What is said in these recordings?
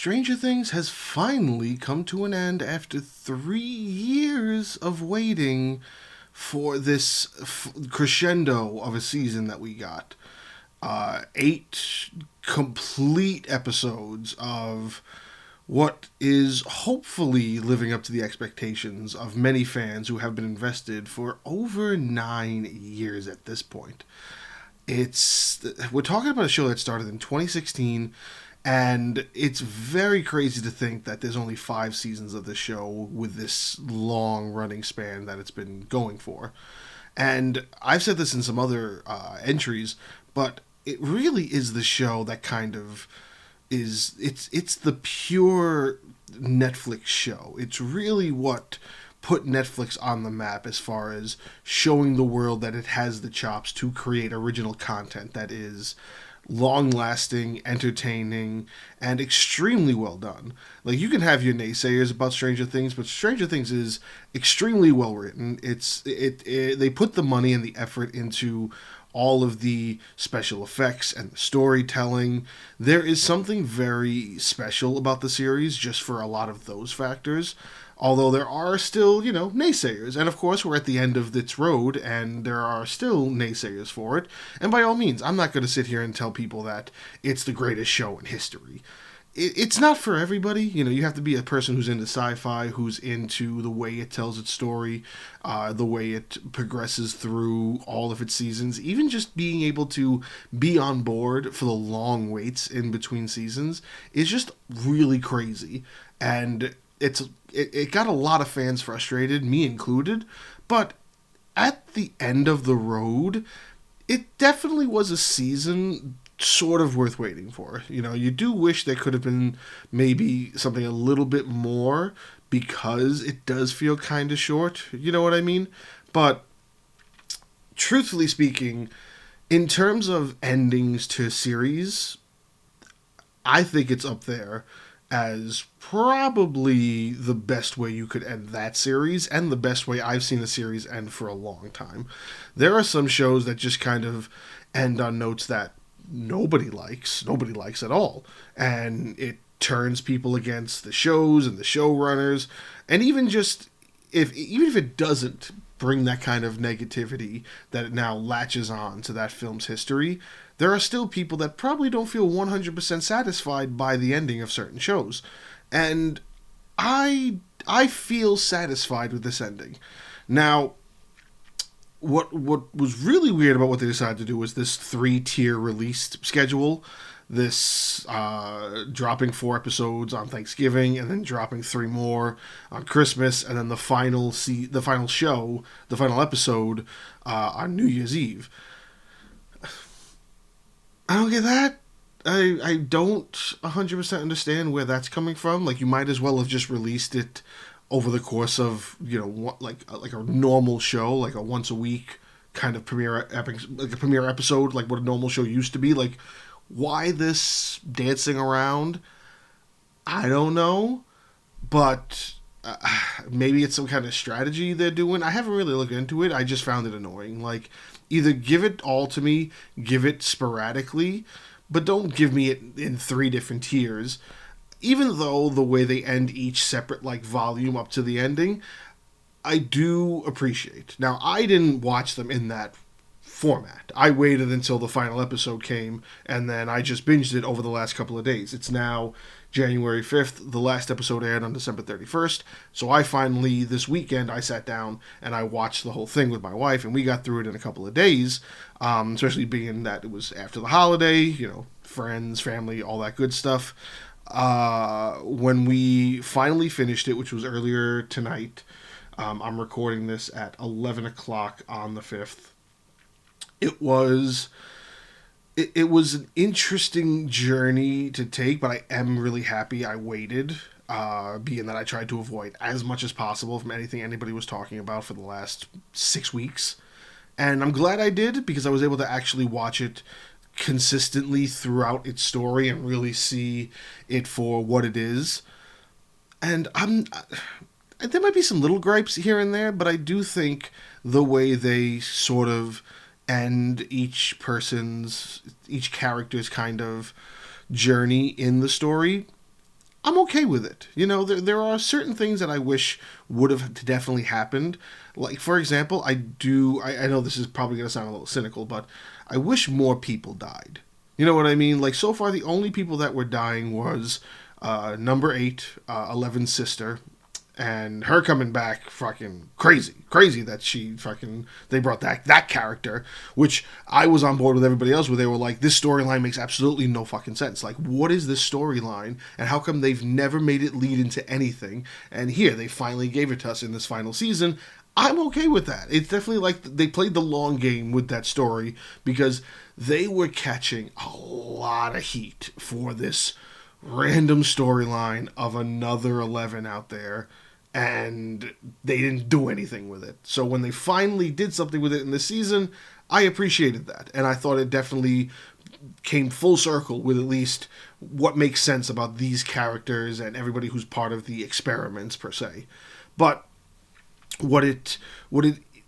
Stranger Things has finally come to an end after 3 years of waiting for this crescendo of a season that we got. Eight complete episodes of what is hopefully living up to the expectations of many fans who have been invested for over 9 years at this point. We're talking about a show that started in 2016, and it's very crazy to think that there's only 5 seasons of this show with this long running span that it's been going for. And I've said this in some other entries, but it really is the show that kind of it's the pure Netflix show. It's really what put Netflix on the map as far as showing the world that it has the chops to create original content that is long lasting, entertaining, and extremely well done. Like, you can have your naysayers about Stranger Things, but Stranger Things is extremely well written. They put the money and the effort into all of the special effects and the storytelling. There is something very special about the series just for a lot of those factors. Although there are still, naysayers. And of course, we're at the end of its road, and there are still naysayers for it. And by all means, I'm not going to sit here and tell people that it's the greatest show in history. It's not for everybody. You have to be a person who's into sci-fi, who's into the way it tells its story, the way it progresses through all of its seasons. Even just being able to be on board for the long waits in between seasons is just really crazy. And it got a lot of fans frustrated, me included, but at the end of the road, it definitely was a season sort of worth waiting for. You do wish there could have been maybe something a little bit more, because it does feel kind of short, you know what I mean? But truthfully speaking, in terms of endings to series, I think it's up there as probably the best way you could end that series, and the best way I've seen a series end for a long time. There are some shows that just kind of end on notes that nobody likes at all, and it turns people against the shows and the showrunners. And even if it doesn't bring that kind of negativity that it now latches on to that film's history, there are still people that probably don't feel 100% satisfied by the ending of certain shows. And I feel satisfied with this ending. Now, what was really weird about what they decided to do was this 3-tier release schedule. This dropping 4 episodes on Thanksgiving, and then dropping 3 more on Christmas, and then the final episode on New Year's Eve. I don't get that. I don't 100% understand where that's coming from. Like, you might as well have just released it over the course of, like a normal show, like a once a week kind of premiere episode, like what a normal show used to be. Like, why this dancing around? I don't know, but maybe it's some kind of strategy they're doing. I haven't really looked into it. I just found it annoying. Like, either give it all to me, give it sporadically, but don't give me it in 3 different tiers. Even though the way they end each separate volume up to the ending, I do appreciate. Now, I didn't watch them in that format. I waited until the final episode came, and then I just binged it over the last couple of days. It's now January 5th. The last episode aired on December 31st. So I finally, this weekend, I sat down and I watched the whole thing with my wife, and we got through it in a couple of days, especially being that it was after the holiday, friends, family, all that good stuff. When we finally finished it, which was earlier tonight, I'm recording this at 11 o'clock on the 5th. It was an interesting journey to take, but I am really happy I waited, being that I tried to avoid as much as possible from anything anybody was talking about for the last 6 weeks. And I'm glad I did, because I was able to actually watch it consistently throughout its story and really see it for what it is. And there might be some little gripes here and there, but I do think the way they sort of end each character's kind of journey in the story, I'm okay with it. There are certain things that I wish would have definitely happened. Like, for example, I know this is probably going to sound a little cynical, but I wish more people died. You know what I mean? Like, so far, the only people that were dying was number 8, 11's sister, and her coming back fucking crazy that they brought that character, which I was on board with everybody else where they were like, this storyline makes absolutely no fucking sense. Like, what is this storyline, and how come they've never made it lead into anything, and here they finally gave it to us in this final season. I'm okay with that. It's definitely like they played the long game with that story, because they were catching a lot of heat for this random storyline of another 11 out there, and they didn't do anything with it. So when they finally did something with it in this season, I appreciated that, and I thought it definitely came full circle with at least what makes sense about these characters and everybody who's part of the experiments per se. But what it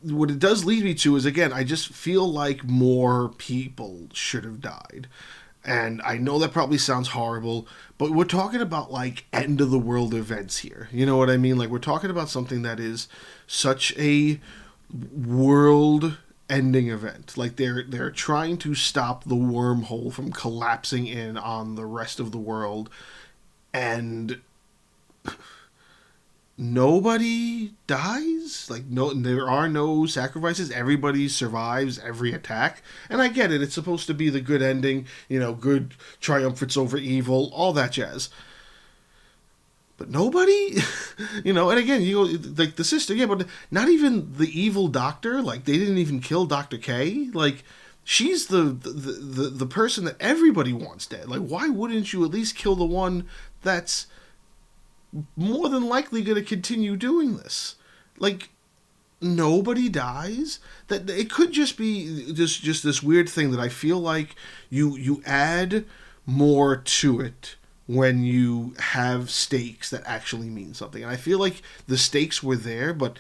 does lead me to is, again, I just feel like more people should have died. And I know that probably sounds horrible, but we're talking about like end of the world events here. You know what I mean? Like, we're talking about something that is such a world ending event. Like, they're trying to stop the wormhole from collapsing in on the rest of the world, and nobody dies. Like, no, there are no sacrifices. Everybody survives every attack, and I get it. It's supposed to be the good ending. Good triumphs over evil, all that jazz. But nobody, and again, like the sister, yeah, but not even the evil doctor. Like, they didn't even kill Dr. K. Like, she's the person that everybody wants dead. Like, why wouldn't you at least kill the one that's more than likely going to continue doing this? Like, nobody dies. That it could just be just this weird thing that I feel like you add more to it when you have stakes that actually mean something. And I feel like the stakes were there, but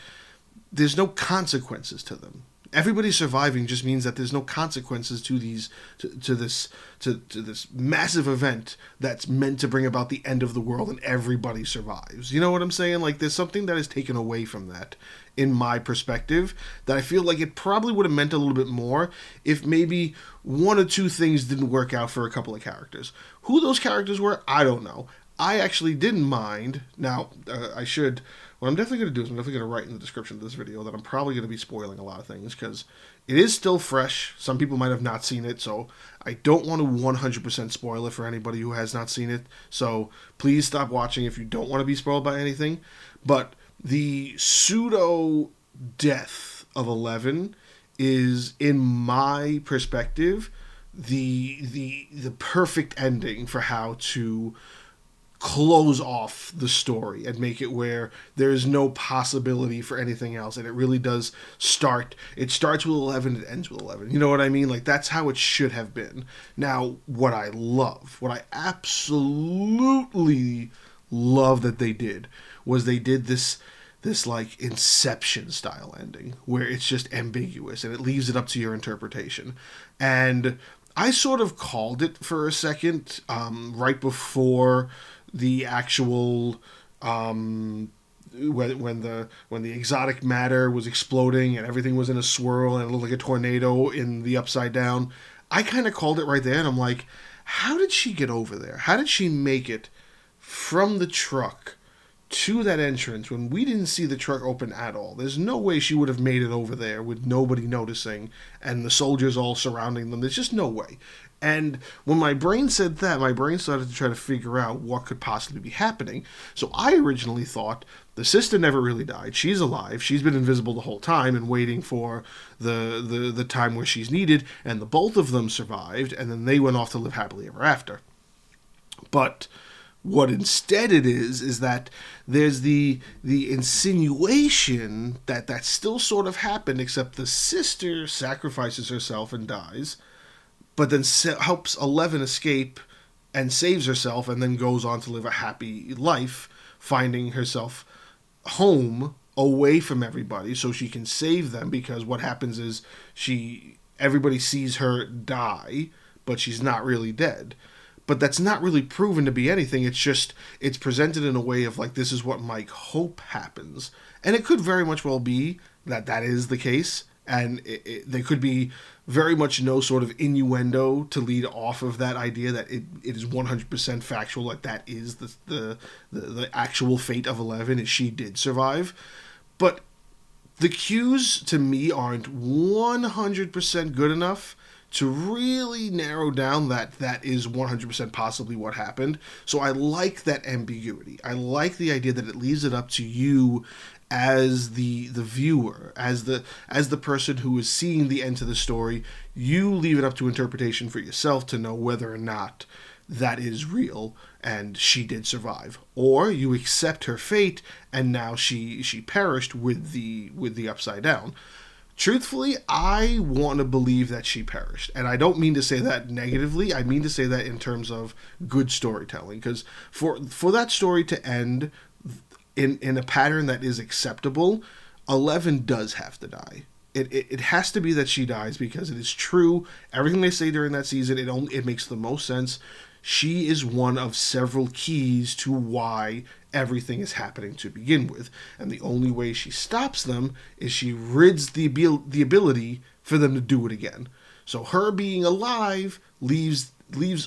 there's no consequences to them. Everybody surviving just means that there's no consequences to this massive event that's meant to bring about the end of the world, and everybody survives. You know what I'm saying? Like, there's something that is taken away from that, in my perspective, that I feel like it probably would have meant a little bit more if maybe one or two things didn't work out for a couple of characters. Who those characters were, I don't know. I actually didn't mind. Now, what I'm definitely going to do is I'm definitely going to write in the description of this video that I'm probably going to be spoiling a lot of things, because it is still fresh. Some people might have not seen it, so I don't want to 100% spoil it for anybody who has not seen it. So please stop watching if you don't want to be spoiled by anything. But the pseudo death of 11 is, in my perspective, the perfect ending for how to close off the story and make it where there is no possibility for anything else, and it really does it starts with 11, it ends with 11. You know what I mean? Like, that's how it should have been. Now, what I absolutely love that they did this like Inception style ending where it's just ambiguous and it leaves it up to your interpretation. And I sort of called it for a second, right before the actual when the exotic matter was exploding and everything was in a swirl and it looked like a tornado in the Upside Down. I kind of called it right there, and I'm like, how did she get over there? How did she make it from the truck to that entrance when we didn't see the truck open at all? There's no way she would have made it over there with nobody noticing and the soldiers all surrounding them. There's just no way. And when my brain said that, my brain started to try to figure out what could possibly be happening. So I originally thought the sister never really died. She's alive. She's been invisible the whole time and waiting for the time where she's needed. And the both of them survived, and then they went off to live happily ever after. But what instead it is that there's the insinuation that still sort of happened, except the sister sacrifices herself and dies, but then helps 11 escape and saves herself, and then goes on to live a happy life, finding herself home away from everybody so she can save them, because what happens is everybody sees her die, but she's not really dead. but that's not really proven to be anything. It's presented in a way of like, this is what Mike hope happens, and it could very much well be that that is the case, and there could be very much no sort of innuendo to lead off of that idea that it is 100% factual, like that is the actual fate of 11, is she did survive. But the cues to me aren't 100% good enough to really narrow down that that is 100% possibly what happened. So I like that ambiguity. I like the idea that it leaves it up to you as the viewer, as the person who is seeing the end to the story. You leave it up to interpretation for yourself to know whether or not that is real and she did survive, or you accept her fate and now she perished with the upside down. Truthfully, I want to believe that she perished. And I don't mean to say that negatively. I mean to say that in terms of good storytelling. Because for that story to end in a pattern that is acceptable, 11 does have to die. It has to be that she dies, because it is true. Everything they say during that season, it makes the most sense. She is one of several keys to why everything is happening to begin with. And the only way she stops them is she rids the ability for them to do it again. So her being alive leaves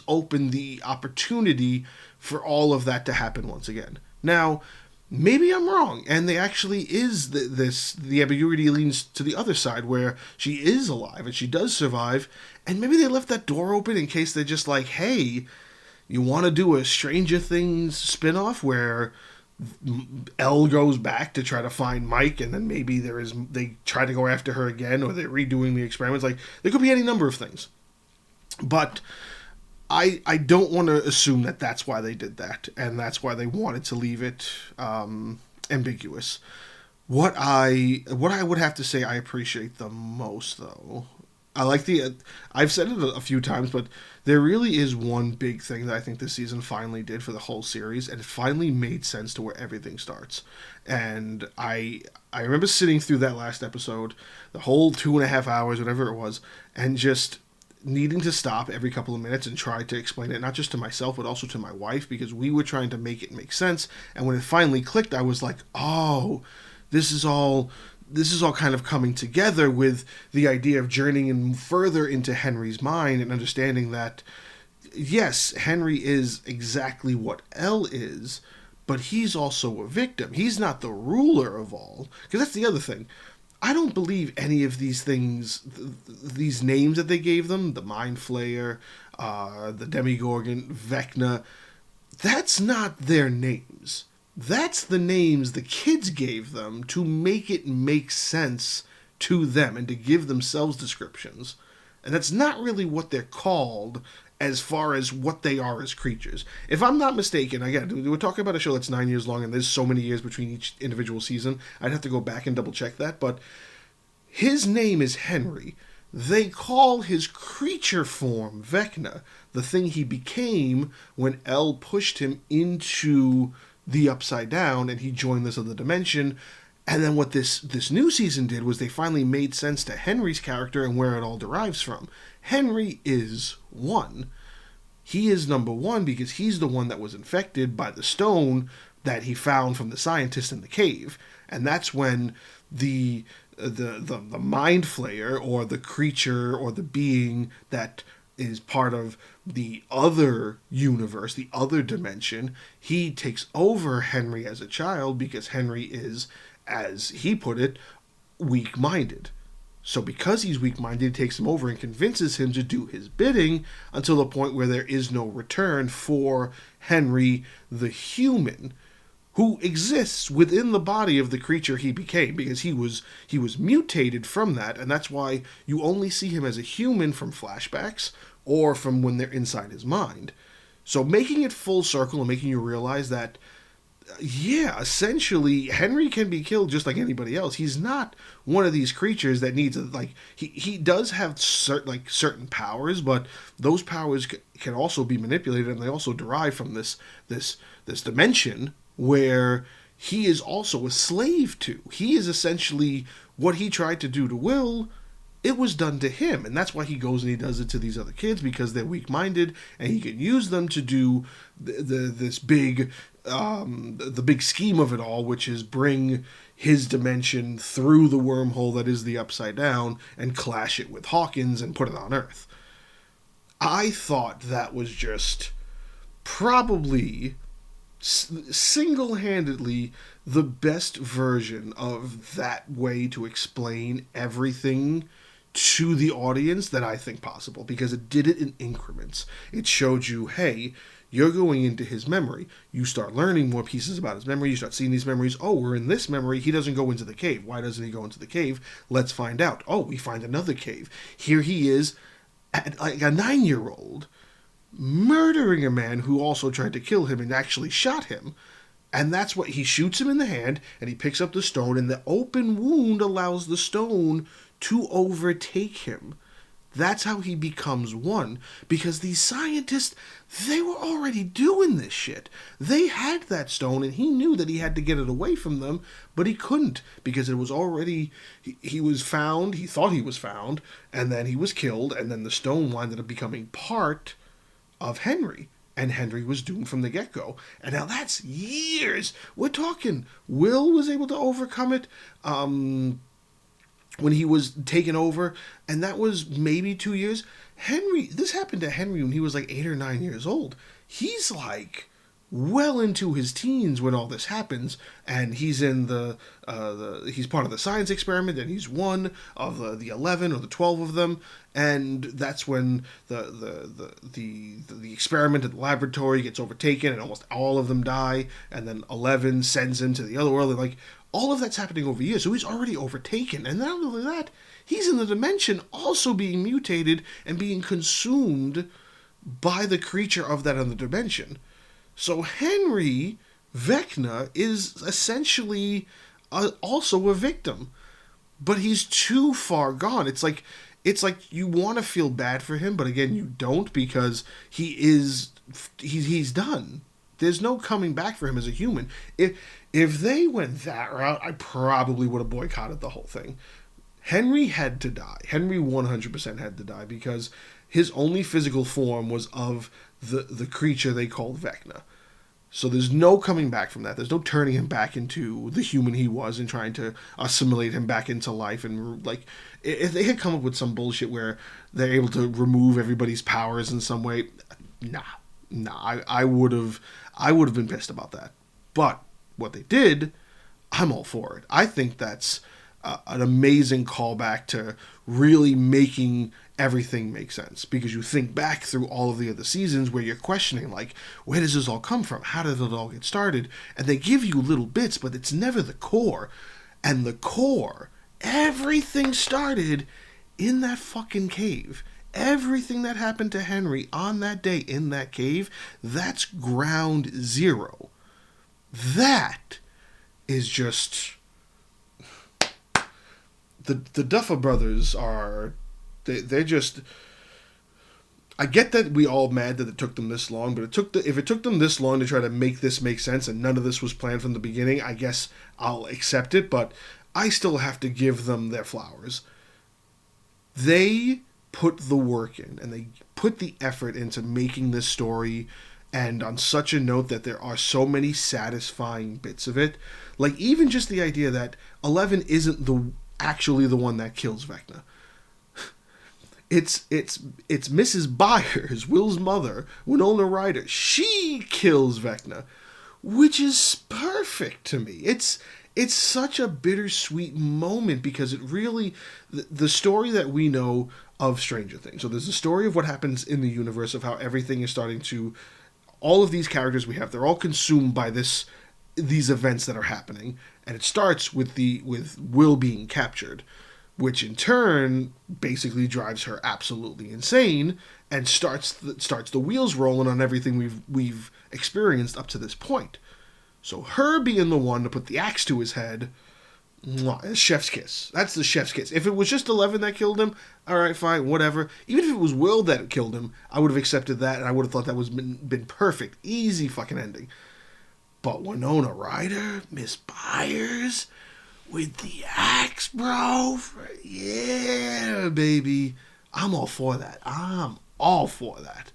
open the opportunity for all of that to happen once again. Now, maybe I'm wrong, and they actually is the ambiguity leans to the other side, where she is alive and she does survive, and maybe they left that door open in case they're just like, hey, you want to do a Stranger Things spinoff where Elle goes back to try to find Mike, and then maybe they try to go after her again, or they're redoing the experiments. Like, there could be any number of things. But I don't want to assume that that's why they did that, and that's why they wanted to leave it ambiguous. What I would have to say I appreciate the most, though, I like I've said it a few times, but there really is one big thing that I think this season finally did for the whole series, and it finally made sense to where everything starts. And I remember sitting through that last episode, the whole 2.5 hours, whatever it was, and just needing to stop every couple of minutes and try to explain it, not just to myself, but also to my wife, because we were trying to make it make sense. And when it finally clicked, I was like, oh, this is all kind of coming together with the idea of journeying further into Henry's mind and understanding that, yes, Henry is exactly what Elle is, but he's also a victim. He's not the ruler of all. Because that's the other thing. I don't believe any of these things, these names that they gave them, the Mind Flayer, the Demigorgon, Vecna, that's not their names. That's the names the kids gave them to make it make sense to them and to give themselves descriptions. And that's not really what they're called as far as what they are as creatures. If I'm not mistaken, again, we're talking about a show that's 9 years long and there's so many years between each individual season. I'd have to go back and double check that, but his name is Henry. They call his creature form Vecna, the thing he became when Elle pushed him into the Upside Down and he joined this other dimension. And then what this new season did was they finally made sense to Henry's character and where it all derives from. Henry is one. He is number one because he's the one that was infected by the stone that he found from the scientist in the cave. And that's when the Mind Flayer, or the creature or the being that is part of the other universe, the other dimension, he takes over Henry as a child because Henry is, as he put it, weak-minded. So because he's weak-minded, he takes him over and convinces him to do his bidding until the point where there is no return for Henry the human, who exists within the body of the creature he became, because he was mutated from that, and that's why you only see him as a human from flashbacks or from when they're inside his mind. So making it full circle and making you realize that, yeah, essentially Henry can be killed just like anybody else. He's not one of these creatures that needs he does have certain powers, but those powers can also be manipulated, and they also derive from this dimension where he is also a slave to. He is essentially what he tried to do to Will. it was done to him. And that's why he goes and he does it to these other kids, because they're weak-minded, and he can use them to do this big, the big scheme of it all, which is bring his dimension through the wormhole that is the Upside Down and clash it with Hawkins and put it on Earth. I thought that was just probably single-handedly the best version of that way to explain everything to the audience that I think possible, because it did it in increments. It showed you, hey, you're going into his memory. You start learning more pieces about his memory. You start seeing these memories. Oh, we're in this memory. He doesn't go into the cave. Why doesn't he go into the cave? Let's find out. Oh, we find another cave. Here he is, at like a 9-year-old, murdering a man who also tried to kill him and actually shot him. And that's what he shoots him in the hand, and he picks up the stone, and the open wound allows the stone to overtake him. That's how he becomes one, because these scientists, they were already doing this shit. They had that stone, and he knew that he had to get it away from them, but he couldn't, because it was already, he was found, he thought he was found, and then he was killed, and then the stone wound up becoming part of Henry. And Henry was doomed from the get-go. And now that's years. We're talking, Will was able to overcome it when he was taken over, and that was maybe 2 years. This happened to Henry when he was like 8 or 9 years old. He's like well into his teens when all this happens, and he's in he's part of the science experiment, and he's one of the 11 or the 12 of them, and that's when the experiment at the laboratory gets overtaken, and almost all of them die, and then 11 sends him to the other world, and like all of that's happening over years, so he's already overtaken, and not only that, he's in the dimension also being mutated and being consumed by the creature of that other dimension. So Henry Vecna is essentially also a victim, but he's too far gone. It's like you want to feel bad for him, but again you don't, because he's done. There's no coming back for him as a human. If they went that route, I probably would have boycotted the whole thing. Henry had to die. Henry 100% had to die, because his only physical form was of the creature they called Vecna. So there's no coming back from that. There's no turning him back into the human he was and trying to assimilate him back into life. And like, if they had come up with some bullshit where they're able to remove everybody's powers in some way, I would have been pissed about that. But what they did, I'm all for it. I think that's an amazing callback to really making everything make sense, because you think back through all of the other seasons where you're questioning, like, where does this all come from? How did it all get started? And they give you little bits, but it's never the core. And the core, everything started in that fucking cave. Everything that happened to Henry on that day in that cave, that's ground zero. That is just... The Duffer Brothers are... They're just... I get that we all mad that it took them this long, but if it took them this long to try to make this make sense and none of this was planned from the beginning, I guess I'll accept it, but I still have to give them their flowers. They put the work in, and they put the effort into making this story, and on such a note that there are so many satisfying bits of it. Like, even just the idea that 11 isn't actually the one that kills Vecna. It's Mrs. Byers, Will's mother, Winona Ryder. She kills Vecna, which is perfect to me. It's such a bittersweet moment, because it really... The story that we know of Stranger Things. So there's the story of what happens in the universe, of how everything is starting to... All of these characters we have, they're all consumed by these events that are happening. And it starts with Will being captured, which in turn basically drives her absolutely insane and starts the wheels rolling on everything we've experienced up to this point. So her being the one to put the axe to his head, mwah, chef's kiss. That's the chef's kiss. If it was just 11 that killed him, all right, fine, whatever. Even if it was Will that killed him, I would have accepted that, and I would have thought that was been perfect. Easy fucking ending. But Winona Ryder, Miss Byers, with the axe, bro. Yeah, baby. I'm all for that. I'm all for that.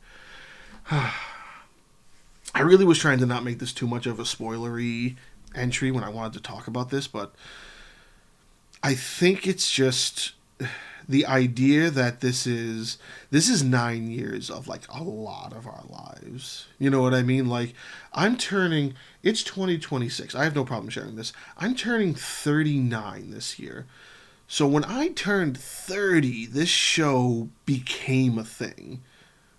I really was trying to not make this too much of a spoilery entry when I wanted to talk about this, but I think it's just the idea that this is 9 years of like a lot of our lives. You know what I mean? Like it's 2026. I have no problem sharing this. I'm turning 39 this year. So when I turned 30, this show became a thing,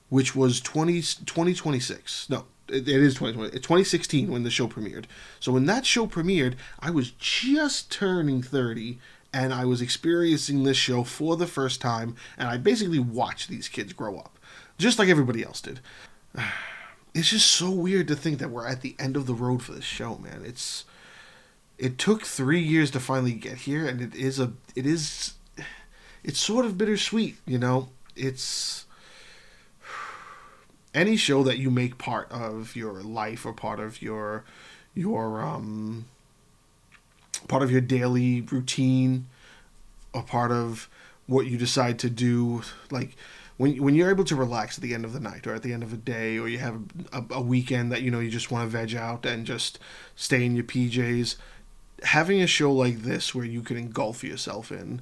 which was 2026. No, it is 2020. It's 2016 when the show premiered. So when that show premiered, I was just turning 30 and I was experiencing this show for the first time, and I basically watched these kids grow up, just like everybody else did. It's just so weird to think that we're at the end of the road for this show, man. It took 3 years to finally get here, and it's sort of bittersweet, you know. It's any show that you make part of your life or part of your part of your daily routine, a part of what you decide to do. Like when you're able to relax at the end of the night or at the end of a day, or you have a weekend that you just want to veg out and just stay in your PJs, having a show like this where you can engulf yourself in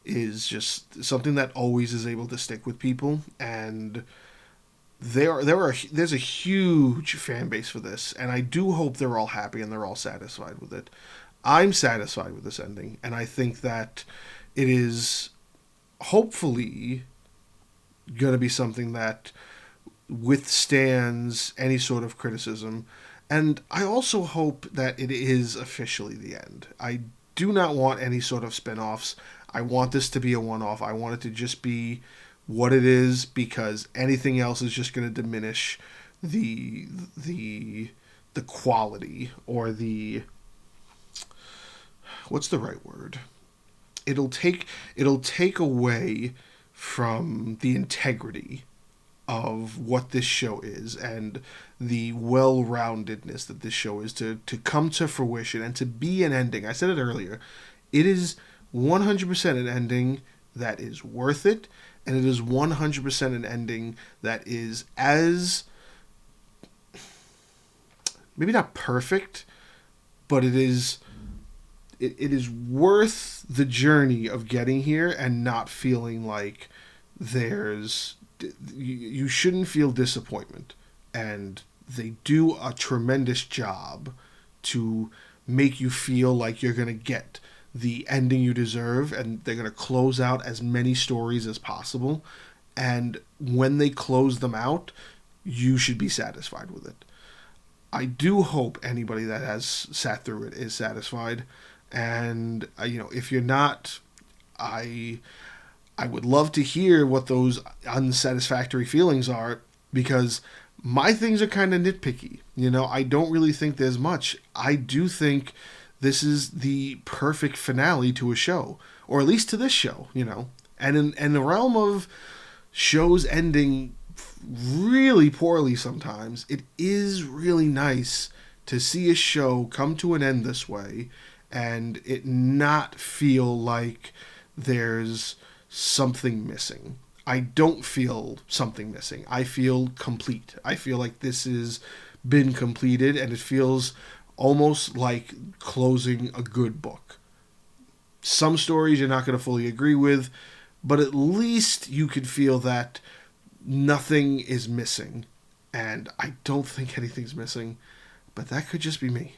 is just something that always is able to stick with people. And there's a huge fan base for this, and I do hope they're all happy and they're all satisfied with it. I'm satisfied with this ending, and I think that it is hopefully going to be something that withstands any sort of criticism. And I also hope that it is officially the end. I do not want any sort of spin-offs. I want this to be a one-off. I want it to just be what it is, because anything else is just going to diminish the quality, or the, what's the right word? It'll take away from the integrity of what this show is and the well-roundedness that this show is to come to fruition and to be an ending. I said it earlier. It is 100% an ending that is worth it, and it is 100% an ending that is as, maybe not perfect, but it is worth the journey of getting here and not feeling like you shouldn't feel disappointment. And they do a tremendous job to make you feel like you're going to get the ending you deserve, and they're going to close out as many stories as possible. And when they close them out, you should be satisfied with it. I do hope anybody that has sat through it is satisfied. And if you're not, I would love to hear what those unsatisfactory feelings are, because my things are kind of nitpicky. I don't really think there's much. I do think this is the perfect finale to a show, or at least to this show. And in the realm of shows ending really poorly sometimes, it is really nice to see a show come to an end this way and it not feel like there's something missing. I don't feel something missing. I feel complete. I feel like this has been completed, and it feels almost like closing a good book. Some stories you're not going to fully agree with, but at least you could feel that nothing is missing. And I don't think anything's missing, but that could just be me.